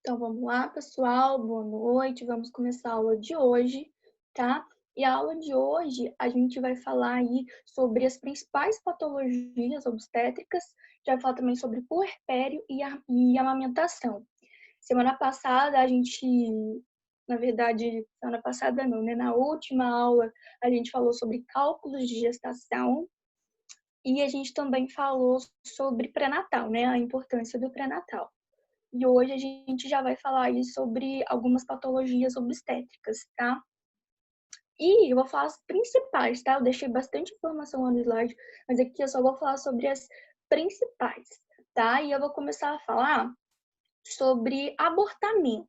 Então vamos lá, pessoal, boa noite. Vamos começar a aula de hoje, tá? E a aula de hoje a gente vai falar aí sobre as principais patologias obstétricas, já vai falar também sobre puerpério e amamentação. Semana passada a gente, na verdade, semana passada não, né? Na última aula a gente falou sobre cálculos de gestação e a gente também falou sobre pré-natal, né? A importância do pré-natal. E hoje a gente já vai falar aí sobre algumas patologias obstétricas, tá? E eu vou falar as principais, tá? Eu deixei bastante informação lá no slide, mas aqui eu só vou falar sobre as principais, tá? E eu vou começar a falar sobre abortamento,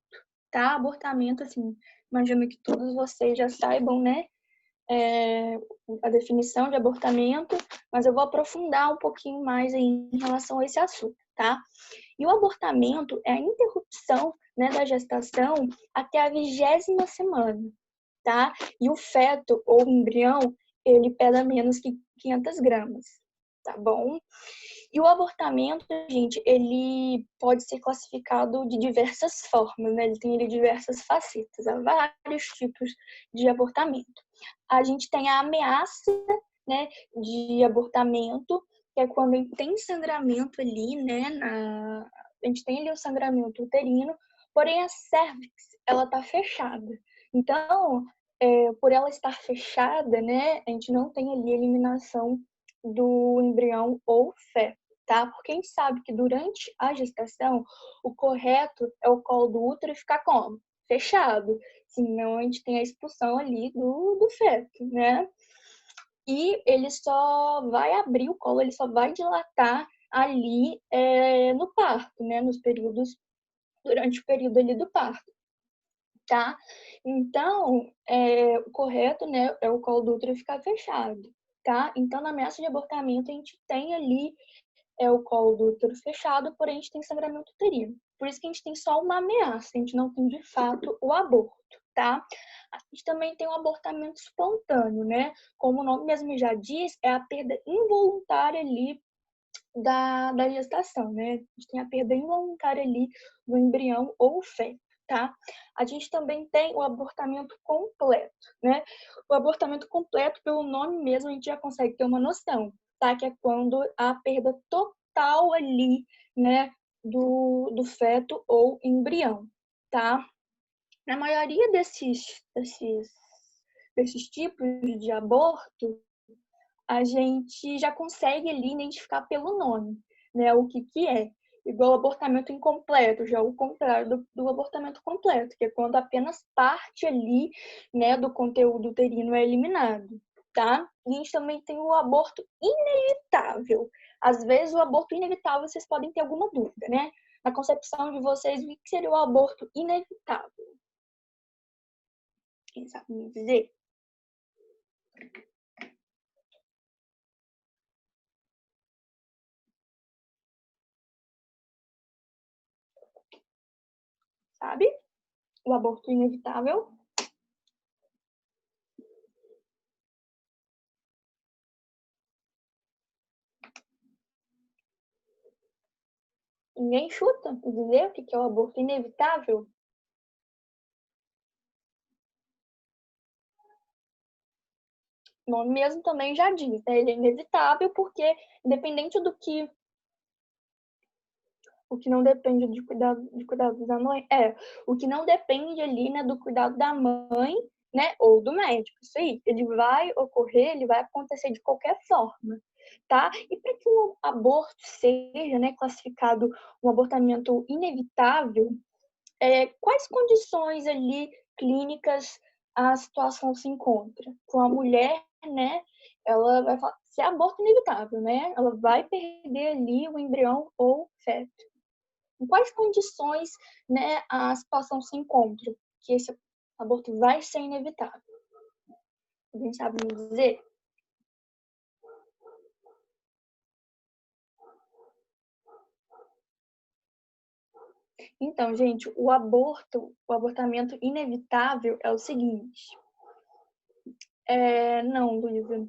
tá? Abortamento, assim, imagino que todos vocês já saibam, né? A definição de abortamento, mas eu vou aprofundar um pouquinho mais aí em relação a esse assunto, tá? E o abortamento é a interrupção, né, da gestação até a 20ª semana, tá? E o feto ou embrião, ele pesa menos que 500 gramas, tá bom? E o abortamento, gente, ele pode ser classificado de diversas formas, né? Ele tem diversas facetas, há vários tipos de abortamento. A gente tem a ameaça, né, de abortamento, que é quando tem sangramento ali, né, a gente tem ali o sangramento uterino, porém a cervix, ela tá fechada. Então, por ela estar fechada, né, a gente não tem ali eliminação do embrião ou feto, tá? Porque a gente sabe que durante a gestação, o correto é o colo do útero ficar como? Fechado. Senão a gente tem a expulsão ali do feto, né? E ele só vai abrir o colo, ele só vai dilatar ali no parto, né? Durante o período ali do parto, tá? Então, o correto, né, é o colo do útero ficar fechado, tá? Então, na ameaça de abortamento, a gente tem ali o colo do útero fechado, porém a gente tem sangramento uterino. Por isso que a gente tem só uma ameaça, a gente não tem de fato o aborto, tá? A gente também tem o abortamento espontâneo, né? Como o nome mesmo já diz, é a perda involuntária ali da gestação, né? A gente tem a perda involuntária ali do embrião ou feto, tá? A gente também tem o abortamento completo, né? O abortamento completo, pelo nome mesmo, a gente já consegue ter uma noção, tá? Que é quando a perda total ali, né, do feto ou embrião, tá? Na maioria desses tipos de aborto, a gente já consegue ali identificar pelo nome, né, o que é. Igual o abortamento incompleto, já o contrário do abortamento completo, que é quando apenas parte ali, né, do conteúdo uterino é eliminado, tá? E a gente também tem o aborto inevitável. Às vezes o aborto inevitável vocês podem ter alguma dúvida, né? Na concepção de vocês, o que seria o aborto inevitável? Quem sabe me dizer? Sabe? O aborto inevitável. Ninguém chuta dizer o que é o aborto inevitável? O nome mesmo também já diz, né? Ele é inevitável porque, independente o que não depende de cuidado da mãe, o que não depende ali, né, do cuidado da mãe, né, ou do médico. Isso aí, ele vai ocorrer, ele vai acontecer de qualquer forma, tá? E para que o aborto seja, né, classificado um abortamento inevitável, quais condições ali clínicas a situação se encontra? Com a mulher, né, ela vai falar, se é aborto inevitável, né, ela vai perder ali o embrião ou feto. Em quais condições, né, a situação se encontra que esse aborto vai ser inevitável? Alguém sabe me dizer? Então, gente, o abortamento inevitável é o seguinte. Não, Luísa,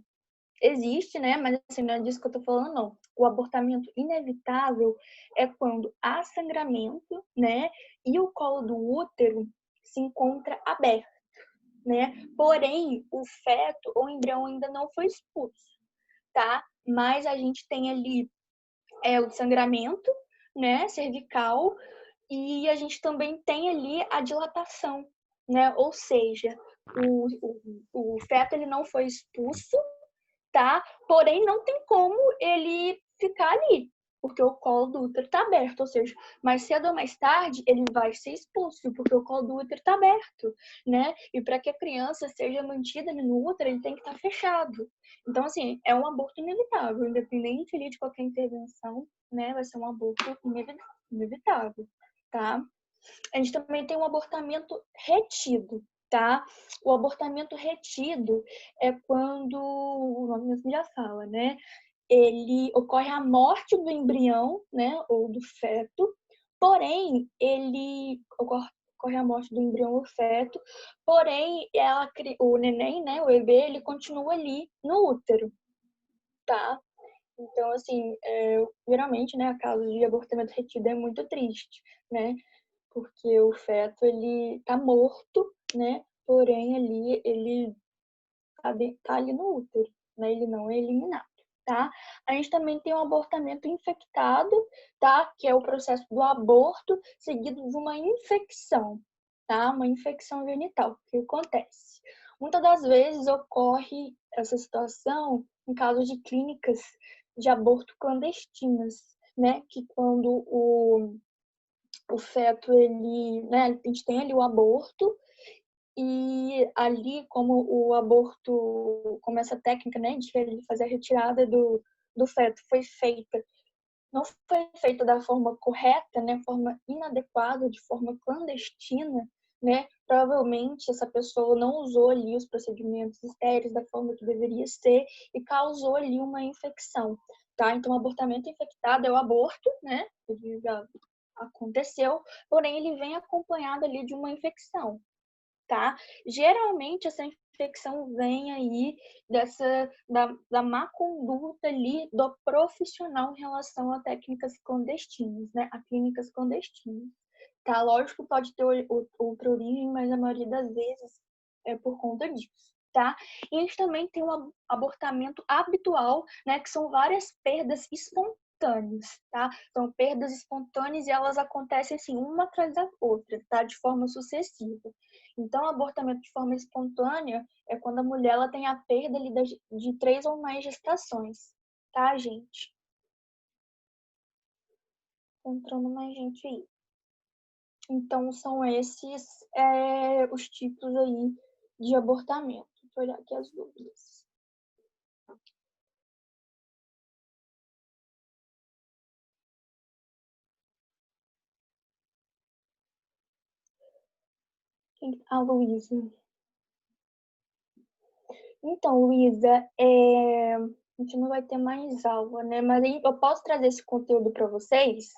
existe, né? Mas assim, não é disso que eu tô falando, não. O abortamento inevitável é quando há sangramento, né? e o colo do útero se encontra aberto, né? Porém, o feto ou embrião ainda não foi expulso, tá? Mas a gente tem ali o sangramento, né, cervical, e a gente também tem ali a dilatação, né? Ou seja, o feto ele não foi expulso, tá? Porém, não tem como ele ficar ali, porque o colo do útero está aberto, ou seja, mais cedo ou mais tarde ele vai ser expulso, porque o colo do útero está aberto, né? E para que a criança seja mantida no útero, ele tem que estar fechado. Então, assim, é um aborto inevitável, independente ali de qualquer intervenção, né? Vai ser um aborto inevitável, tá? A gente também tem um abortamento retido, tá? O abortamento retido é quando, o nome mesmo já fala, né? Ele ocorre a morte do embrião, né? Ou do feto, porém, ele ocorre a morte do embrião ou feto, porém, o neném, né? O bebê, ele continua ali no útero, tá? Então, assim, geralmente, né, a causa de abortamento retido é muito triste, né? Porque o feto, ele tá morto, né? Porém, ali, ele tá ali no útero, né? Ele não é eliminado, tá? A gente também tem um abortamento infectado, tá? Que é o processo do aborto seguido de uma infecção, tá? Uma infecção genital. O que acontece? Muitas das vezes ocorre essa situação em casos de clínicas de aborto clandestinas, né? Que quando o feto, ele, né, a gente tem ali o aborto, e ali, como o aborto, como essa técnica, né, de fazer a retirada do feto foi feita, não foi feita da forma correta, né, forma inadequada, de forma clandestina, né, provavelmente essa pessoa não usou ali os procedimentos estéreis da forma que deveria ser e causou ali uma infecção, tá? Então, o abortamento infectado é o aborto, né, ele já aconteceu, porém ele vem acompanhado ali de uma infecção, tá? Geralmente essa infecção vem aí da má conduta ali do profissional em relação a técnicas clandestinas, né? A clínicas clandestinas, tá? Lógico que pode ter outra origem, mas a maioria das vezes é por conta disso, tá? E a gente também tem um abortamento habitual, né? Que são várias perdas espontâneas, tá? São perdas espontâneas e elas acontecem assim, uma atrás da outra, tá? De forma sucessiva. Então, o abortamento de forma espontânea é quando a mulher ela tem a perda ali de 3 ou mais gestações, tá, gente? Tá entrando mais gente aí. Então, são esses os tipos aí de abortamento. Vou olhar aqui as dúvidas. A Luísa. Então, Luísa, a gente não vai ter mais aula, né? Mas eu posso trazer esse conteúdo para vocês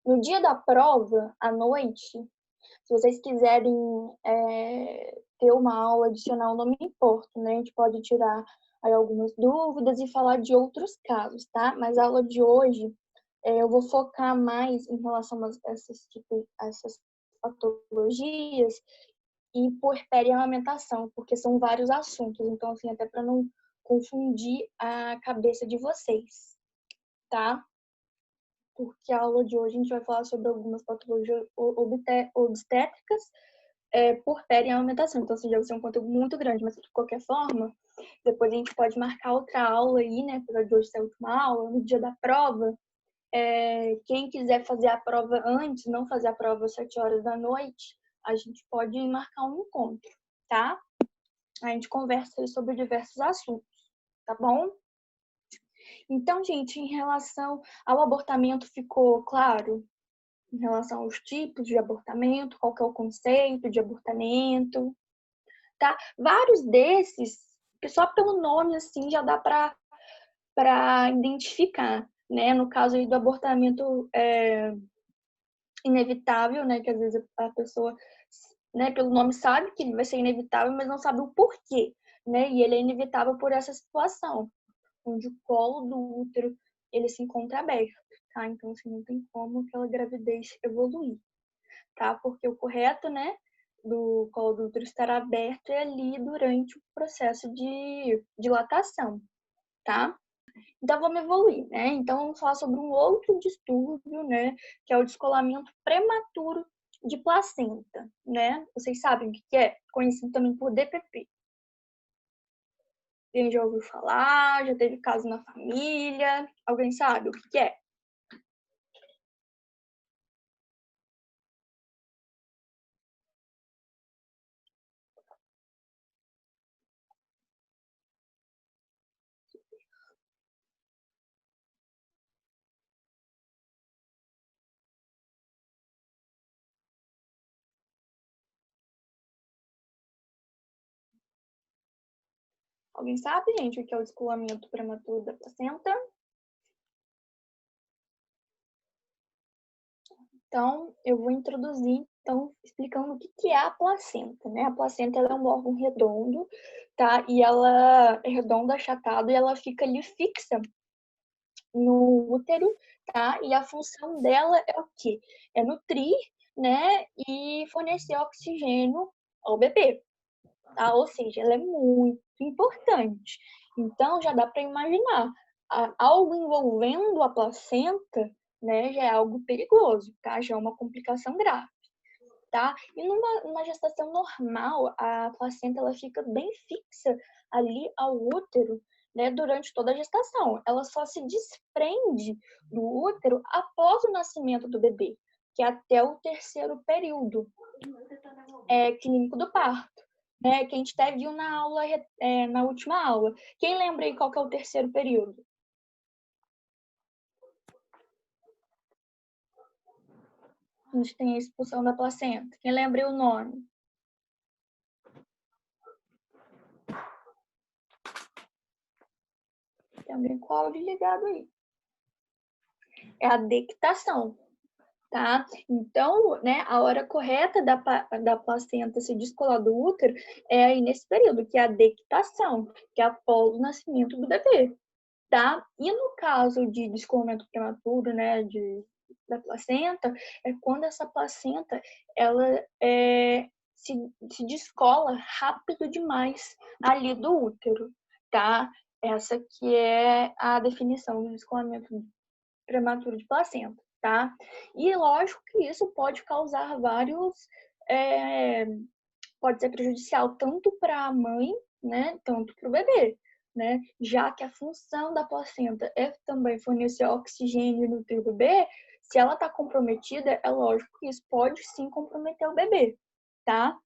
no dia da prova, à noite. Se vocês quiserem ter uma aula adicional, não me importa, né? A gente pode tirar aí algumas dúvidas e falar de outros casos, tá? Mas a aula de hoje, eu vou focar mais em relação a essas patologias e puerpério e amamentação, porque são vários assuntos. Então, assim, até para não confundir a cabeça de vocês, tá? Porque a aula de hoje a gente vai falar sobre algumas patologias obstétricas, puerpério e amamentação. Então, assim, já vai ser um conteúdo muito grande, mas de qualquer forma, depois a gente pode marcar outra aula aí, né? Apesar de hoje ser a última aula, no dia da prova. Quem quiser fazer a prova antes, não fazer a prova às 7 horas da noite, a gente pode marcar um encontro, tá? A gente conversa aí sobre diversos assuntos, tá bom? Então, gente, em relação ao abortamento, ficou claro? Em relação aos tipos de abortamento, qual que é o conceito de abortamento, tá? Vários desses, só pelo nome, assim, já dá para identificar, né? No caso aí do abortamento inevitável, né? Que às vezes a pessoa, né, pelo nome sabe que vai ser inevitável, mas não sabe o porquê, né? E ele é inevitável por essa situação, onde o colo do útero ele se encontra aberto, tá? Então, assim, não tem como aquela gravidez evoluir, tá? Porque o correto, né, do colo do útero estar aberto é ali durante o processo de dilatação, tá? Então, vamos evoluir, né? Então, vamos falar sobre um outro distúrbio, né? Que é o descolamento prematuro de placenta, né? Vocês sabem o que é? Conhecido também por DPP. Quem já ouviu falar? Já teve caso na família? Alguém sabe o que é? Alguém sabe, gente, o que é o descolamento prematuro da placenta? Então, eu vou introduzir, então, explicando o que é a placenta, né? A placenta ela é um órgão redondo, tá? E ela é redonda, achatada, e ela fica ali fixa no útero, tá? E a função dela é o quê? É nutrir, né? E fornecer oxigênio ao bebê, tá? Ou seja, ela é muito importante. Então, já dá para imaginar, algo envolvendo a placenta, né, já é algo perigoso, tá? Já é uma complicação grave, tá? E numa gestação normal, a placenta ela fica bem fixa ali ao útero, né, durante toda a gestação. Ela só se desprende do útero após o nascimento do bebê, que é até o terceiro período clínico do parto, né? Que a gente até viu na aula, na última aula. Quem lembra aí qual que é o terceiro período? A gente tem a expulsão da placenta. Quem lembra aí o nome? Tem alguém com o áudio ligado aí. É a dectação, tá? Então, né, a hora correta da placenta se descolar do útero é aí nesse período, que é a dectação, que é após o nascimento do bebê, tá? E no caso de descolamento prematuro, né, da placenta, é quando essa placenta, ela se descola rápido demais ali do útero, tá? Essa que é a definição do descolamento prematuro de placenta, tá? E lógico que isso pode causar vários, é, pode ser prejudicial tanto para a mãe, né, tanto para o bebê, né? Já que a função da placenta é também fornecer oxigênio no teu bebê, se ela está comprometida, é lógico que isso pode sim comprometer o bebê, tá?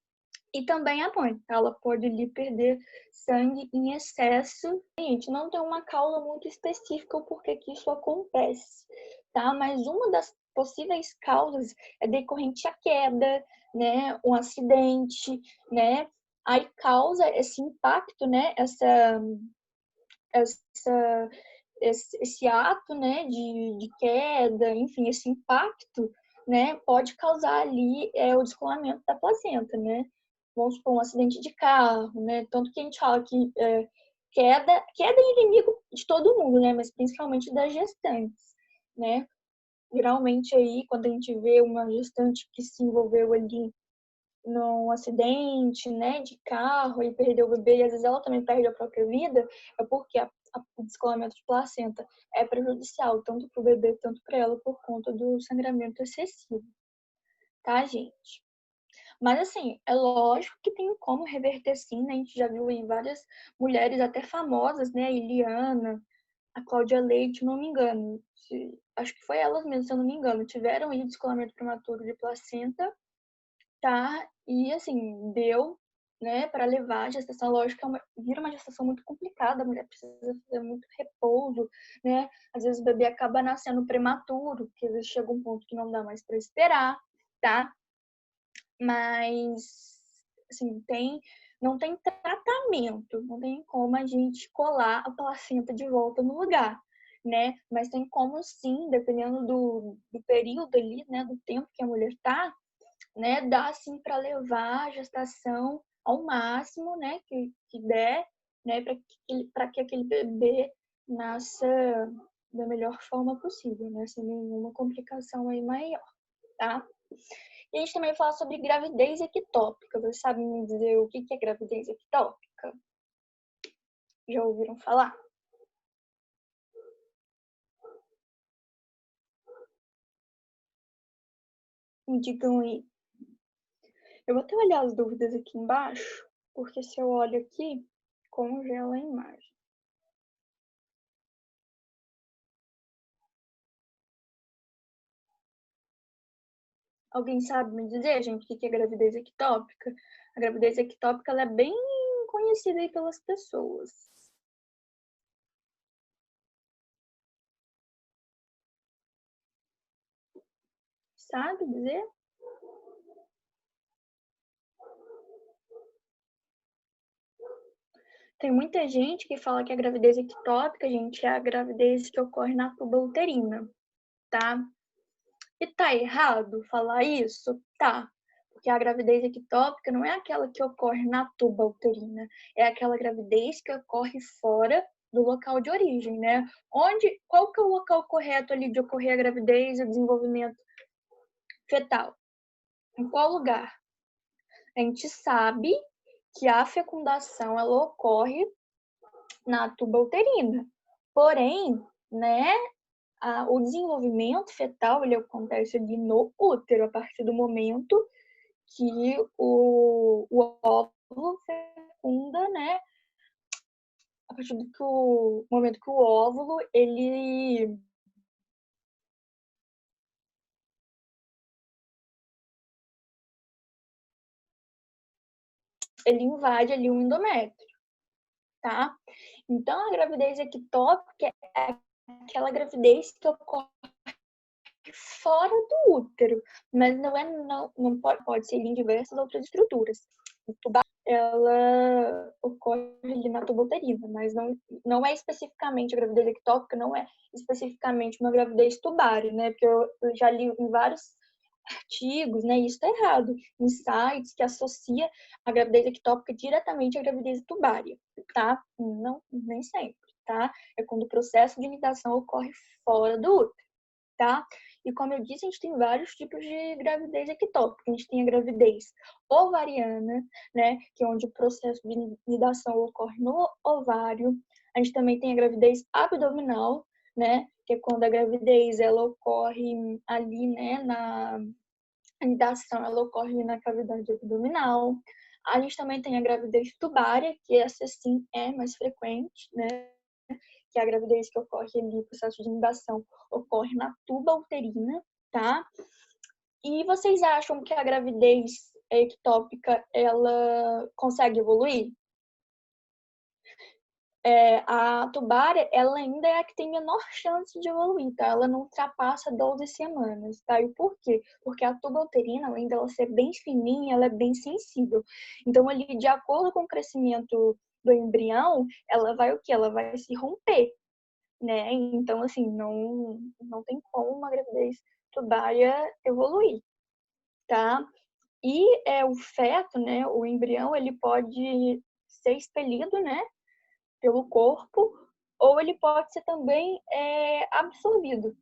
E também a mãe, ela pode lhe perder sangue em excesso. Gente, não tem uma causa muito específica o porquê que isso acontece, tá? Mas uma das possíveis causas é decorrente à queda, né? Um acidente, né? Aí causa esse impacto, né? Essa, esse ato, né? De queda, enfim, esse impacto, né? Pode causar ali o descolamento da placenta, né? Vamos supor, um acidente de carro, né? Tanto que a gente fala que queda é inimigo de todo mundo, né? Mas principalmente das gestantes, né? Geralmente aí, quando a gente vê uma gestante que se envolveu ali num acidente, né, de carro e perdeu o bebê, e às vezes ela também perde a própria vida, é porque o descolamento de placenta é prejudicial tanto para o bebê, tanto para ela, por conta do sangramento excessivo, tá, gente? Mas, assim, é lógico que tem como reverter sim, né? A gente já viu aí várias mulheres até famosas, né? A Iliana, a Cláudia Leite, se não me engano. Acho que foi elas mesmas, se eu não me engano. Tiveram aí descolamento prematuro de placenta, tá? E, assim, deu, né, para levar a gestação. Lógico que vira uma gestação muito complicada, a mulher precisa fazer muito repouso, né? Às vezes o bebê acaba nascendo prematuro, porque às vezes chega um ponto que não dá mais para esperar, tá? Mas, assim, não tem tratamento, não tem como a gente colar a placenta de volta no lugar, né? Mas tem como sim, dependendo do período ali, né, do tempo que a mulher tá, né, dá sim para levar a gestação ao máximo, né, que der, né, para que aquele bebê nasça da melhor forma possível, né, sem nenhuma complicação aí maior, tá? E a gente também vai falar sobre gravidez ectópica. Vocês sabem me dizer o que é gravidez ectópica? Já ouviram falar? Me digam aí. Eu vou até olhar as dúvidas aqui embaixo, porque se eu olho aqui, congela a imagem. Alguém sabe me dizer, gente, o que é gravidez ectópica? A gravidez ectópica ela é bem conhecida aí pelas pessoas. Sabe dizer? Tem muita gente que fala que a gravidez ectópica, gente, é a gravidez que ocorre na tuba uterina, tá? E tá errado falar isso? Tá. Porque a gravidez ectópica não é aquela que ocorre na tuba uterina, é aquela gravidez que ocorre fora do local de origem, né? Qual que é o local correto ali de ocorrer a gravidez e o desenvolvimento fetal? Em qual lugar? A gente sabe que a fecundação ela ocorre na tuba uterina. Porém, né, o desenvolvimento fetal ele acontece ali no útero, a partir do momento que o óvulo fecunda, né? A partir do que o momento que o óvulo ele invade ali o endométrio, tá? Então a gravidez ectópica é aquela gravidez que ocorre fora do útero, mas não pode ser em diversas outras estruturas. Ela ocorre ali na tuba uterina, mas não é especificamente a gravidez ectópica, não é especificamente uma gravidez tubária, né? Porque eu já li em vários artigos, né? E isso está errado, em sites que associa a gravidez ectópica diretamente à gravidez tubária, tá? Não, nem sempre, tá? É quando o processo de inidação ocorre fora do útero, tá? E como eu disse, a gente tem vários tipos de gravidez ectópica. A gente tem a gravidez ovariana, né, que é onde o processo de nidação ocorre no ovário. A gente também tem a gravidez abdominal, né, que é quando a gravidez ela ocorre ali, né, a nidação ela ocorre na cavidade abdominal. A gente também tem a gravidez tubária, que essa sim é mais frequente, né? Que é a gravidez que ocorre ali, o processo de nidação ocorre na tuba uterina, tá? E vocês acham que a gravidez ectópica, ela consegue evoluir? A tubária, ela ainda é a que tem menor chance de evoluir, tá? Ela não ultrapassa 12 semanas, tá? E por quê? Porque a tuba uterina, além dela ser bem fininha, ela é bem sensível. Então, ali, de acordo com o crescimento do embrião, ela vai o quê? Ela vai se romper, né? Então, assim, não tem como uma gravidez tubária evoluir, tá? E o feto, né, o embrião, ele pode ser expelido, né, pelo corpo, ou ele pode ser também absorvido,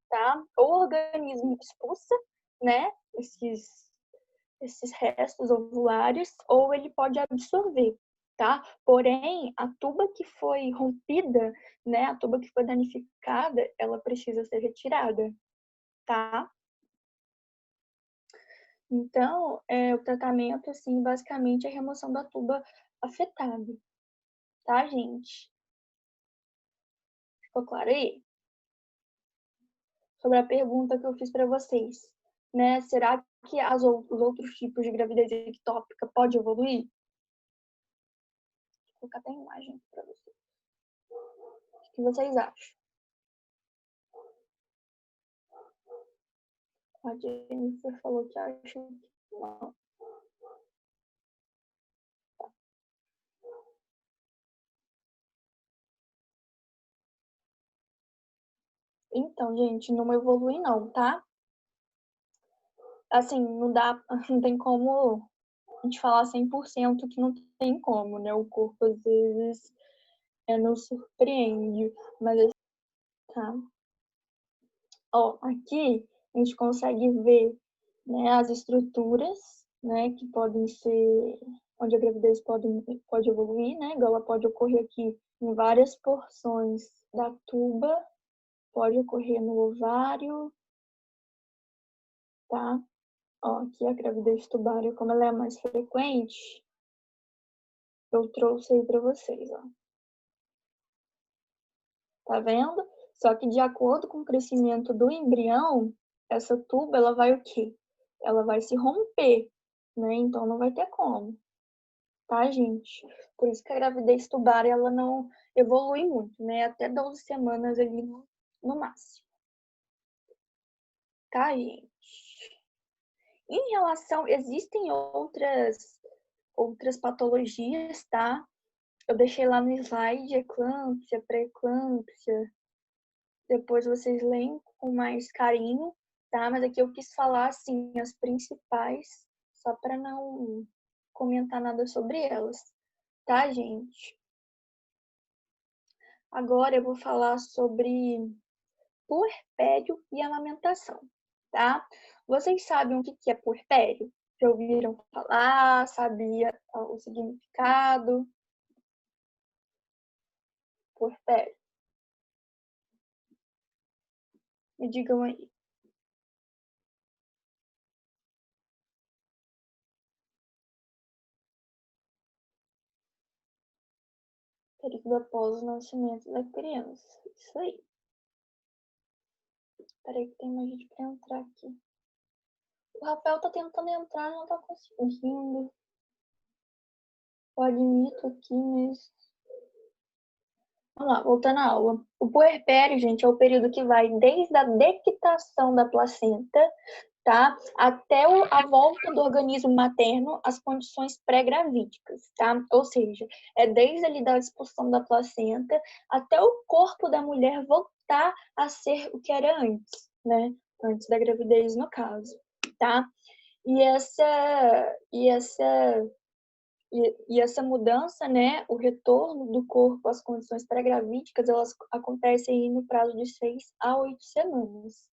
tá? Ou o organismo expulsa, né, esses restos ovulares, ou ele pode absorver, tá? Porém, a tuba que foi rompida, né, a tuba que foi danificada, ela precisa ser retirada, tá? Então, o tratamento, assim, basicamente é a remoção da tuba afetada, tá, gente? Ficou claro aí? Sobre a pergunta que eu fiz para vocês, né? Será que os outros tipos de gravidez ectópica pode evoluir? Vou colocar até a imagem para vocês. O que vocês acham? A Jennifer falou que acha que não. Então, gente, não evolui não, tá? Assim, não dá, não tem como a gente falar 100% que não tem como, né? O corpo, às vezes, nos surpreende, mas tá. Ó, aqui a gente consegue ver né, as estruturas, né, que podem ser, onde a gravidez pode evoluir, né, igual ela pode ocorrer aqui em várias porções da tuba, pode ocorrer no ovário, tá? Ó, aqui a gravidez tubária, como ela é mais frequente, eu trouxe aí para vocês, ó. Tá vendo? Só que de acordo com o crescimento do embrião, essa tuba, ela vai o quê? Ela vai se romper, né? Então não vai ter como, tá, gente? Por isso que a gravidez tubária, ela não evolui muito, né? Até 12 semanas ali no máximo. Tá, gente? Em relação, existem outras patologias, tá? Eu deixei lá no slide eclâmpsia, pré-eclâmpsia. Depois vocês leem com mais carinho, tá? Mas aqui eu quis falar, assim, as principais, só para não comentar nada sobre elas, tá, gente? Agora eu vou falar sobre puerpério e amamentação, tá? Vocês sabem o que é puerpério? Já ouviram falar? Sabia o significado? Puerpério. Me digam aí. Período após o nascimento da criança. Isso aí. Peraí que tem mais gente pra entrar aqui. O Rafael tá tentando entrar, não tá conseguindo. Eu admito aqui, mas... Vamos lá, voltando à aula. O puerpério, gente, é o período que vai desde a dequitação da placenta, tá? Até a volta do organismo materno às condições pré-gravídicas, tá? Ou seja, é desde ali da expulsão da placenta até o corpo da mulher voltar a ser o que era antes, né? Antes da gravidez, no caso, tá? E essa mudança, né, o retorno do corpo às condições pré-gravídicas, elas acontecem aí no prazo de 6 a 8 semanas,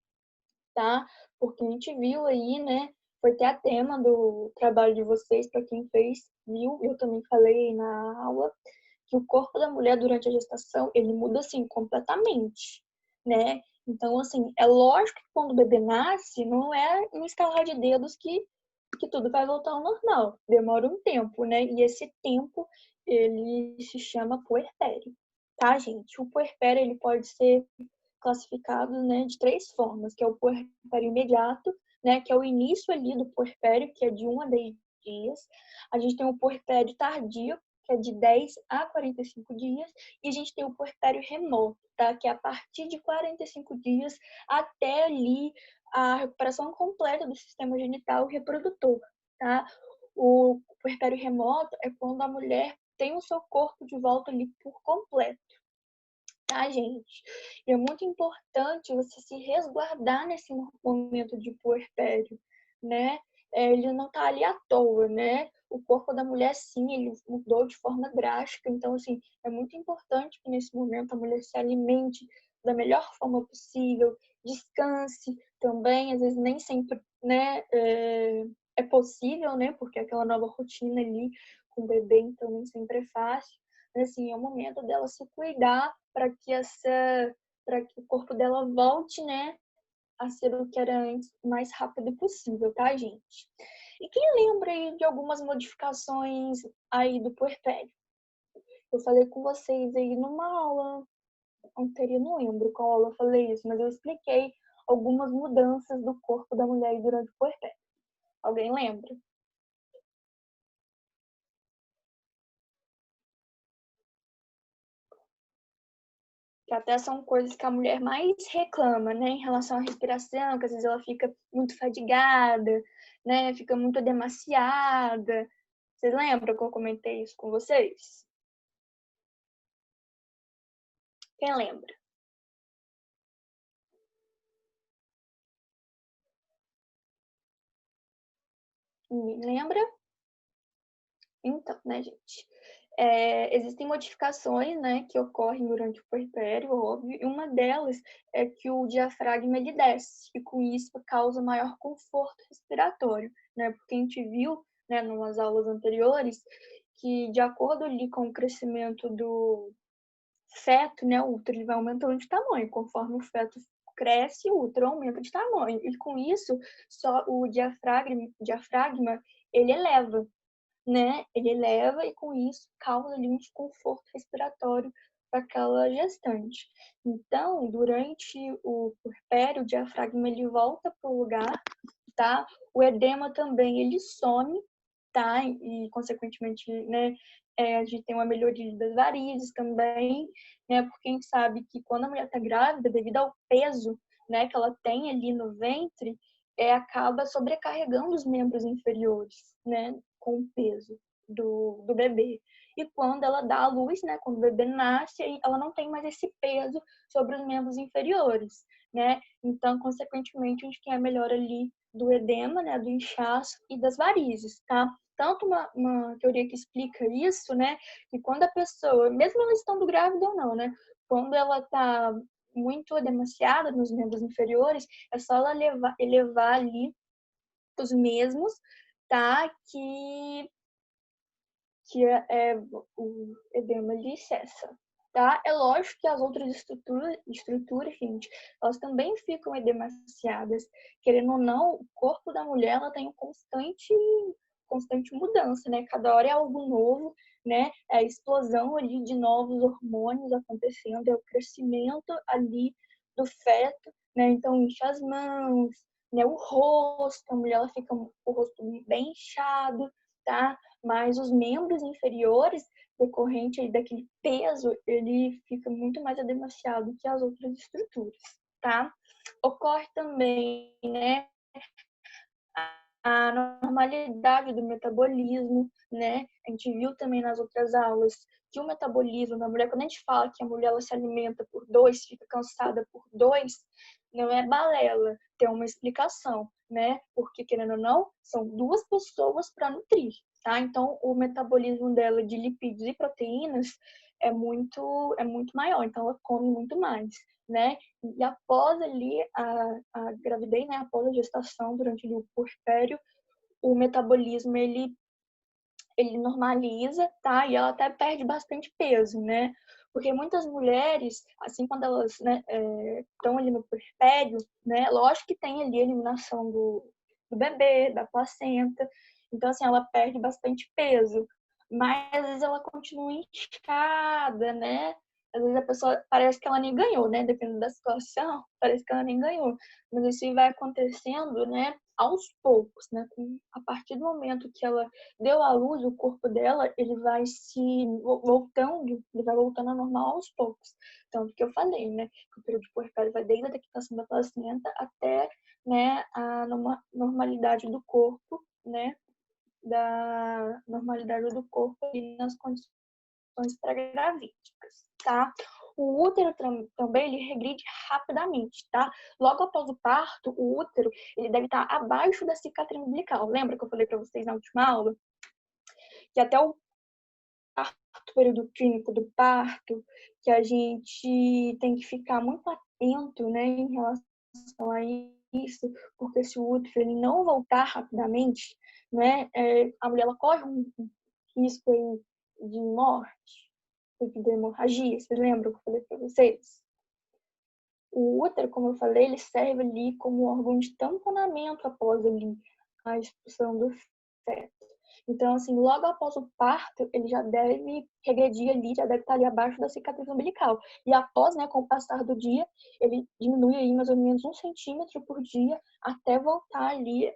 tá? Porque a gente viu aí, né, foi até a tema do trabalho de vocês, para quem fez, viu, eu também falei na aula, que o corpo da mulher durante a gestação, ele muda, assim, completamente, né? Então, assim, é lógico que quando o bebê nasce, não é um estalar de dedos que tudo vai voltar ao normal. Demora um tempo, né? E esse tempo, ele se chama puerpério, tá, gente? O puerpério, ele pode ser classificado, né, de 3 formas, que é o puerpério imediato, né, que é o início ali do puerpério, que é de 1 a 10 dias. A gente tem o puerpério tardio, que é de 10 a 45 dias, e a gente tem o puerpério remoto, tá? Que é a partir de 45 dias até ali a recuperação completa do sistema genital reprodutor, tá? O puerpério remoto é quando a mulher tem o seu corpo de volta ali por completo, tá, gente? E é muito importante você se resguardar nesse momento de puerpério, né? Ele não tá ali à toa, né? O corpo da mulher, sim, ele mudou de forma drástica. Então, assim, é muito importante que nesse momento a mulher se alimente da melhor forma possível, descanse também. Às vezes nem sempre, né, é possível, né? Porque aquela nova rotina ali com o bebê, então nem sempre é fácil. Mas, assim, é o momento dela se cuidar para que o corpo dela volte, né, a ser o que era antes, o mais rápido possível, tá, gente? E quem lembra aí de algumas modificações aí do puerpério? Eu falei com vocês aí numa aula anterior, não lembro qual aula eu falei isso, mas eu expliquei algumas mudanças do corpo da mulher aí durante o puerpério. Alguém lembra? Que até são coisas que a mulher mais reclama, né, em relação à respiração, que às vezes ela fica muito fadigada, né, fica muito demasiada. Vocês lembram que eu comentei isso com vocês? Quem lembra? Ninguém lembra? Então, né, gente? Existem modificações, né, que ocorrem durante o puerpério, óbvio, e uma delas é que o diafragma ele desce, e com isso causa maior conforto respiratório, né, porque a gente viu, né, nas aulas anteriores, que de acordo ali com o crescimento do feto, né, o útero ele vai aumentando de tamanho, conforme o feto cresce, o útero aumenta de tamanho, e com isso, só o diafragma ele eleva, né? Ele eleva e com isso causa ali um desconforto respiratório para aquela gestante. Então, durante o puerpério, o diafragma ele volta para o lugar, tá? O edema também ele some, tá? E consequentemente, né, a gente tem uma melhoria das varizes também, né? Porque a gente sabe que quando a mulher está grávida, devido ao peso, né, que ela tem ali no ventre, acaba sobrecarregando os membros inferiores, né, com o peso do bebê. E quando ela dá à luz, né, quando o bebê nasce, ela não tem mais esse peso sobre os membros inferiores, né? Então, consequentemente, a gente tem a melhora ali do edema, né, do inchaço e das varizes, tá? Tanto uma teoria que explica isso, né, que quando a pessoa, mesmo ela estando grávida ou não, né, quando ela está muito edemaciada nos membros inferiores, é só ela elevar ali os mesmos, tá? Que o edema ele cessa, tá? É lógico que as outras estruturas, gente, elas também ficam edemaciadas. Querendo ou não, o corpo da mulher ela tem um constante mudança, né? Cada hora é algo novo, né? É a explosão ali de novos hormônios acontecendo, é o crescimento ali do feto, né? Então, incha as mãos, né? O rosto, a mulher ela fica com o rosto bem inchado, tá? Mas os membros inferiores, decorrente aí daquele peso, ele fica muito mais edemaciado que as outras estruturas, tá? Ocorre também, né, a normalidade do metabolismo, né? A gente viu também nas outras aulas que o metabolismo da mulher, quando a gente fala que a mulher ela se alimenta por dois, fica cansada por dois, não é balela, tem uma explicação, né? Porque, querendo ou não, são duas pessoas para nutrir, tá? Então, o metabolismo dela de lipídios e proteínas é muito maior, então ela come muito mais, né? E após ali a gravidez, né, após a gestação, durante o puerpério, o metabolismo ele normaliza, tá? E ela até perde bastante peso, né? Porque muitas mulheres, assim, quando elas, né, estão ali no puerpério, né? Lógico que tem ali a eliminação do bebê, da placenta. Então, assim, ela perde bastante peso. Mas, às vezes, ela continua inchada, né? Às vezes a pessoa parece que ela nem ganhou, né? Dependendo da situação, parece que ela nem ganhou. Mas isso vai acontecendo, né? Aos poucos, né? A partir do momento que ela deu à luz, o corpo dela, ele vai se voltando, ele vai voltando ao normal aos poucos. Tanto que eu falei, né, que o período de puerpério vai desde a dequitação da placenta até, né, a normalidade do corpo, né, da normalidade do corpo e nas condições pré-gravídicas, tá? O útero também ele regride rapidamente, tá? Logo após o parto, o útero ele deve estar abaixo da cicatriz umbilical. Lembra que eu falei para vocês na última aula? Que até o período clínico do parto, que a gente tem que ficar muito atento, né, em relação a isso, porque se o útero ele não voltar rapidamente, né, a mulher ela corre um risco aí de morte, de hemorragia. Vocês lembram que eu falei para vocês? O útero, como eu falei, ele serve ali como órgão de tamponamento após ali a expulsão do feto. Então, assim, logo após o parto, ele já deve regredir ali, já deve estar ali abaixo da cicatriz umbilical. E após, né, com o passar do dia, ele diminui aí mais ou menos 1 centímetro por dia até voltar ali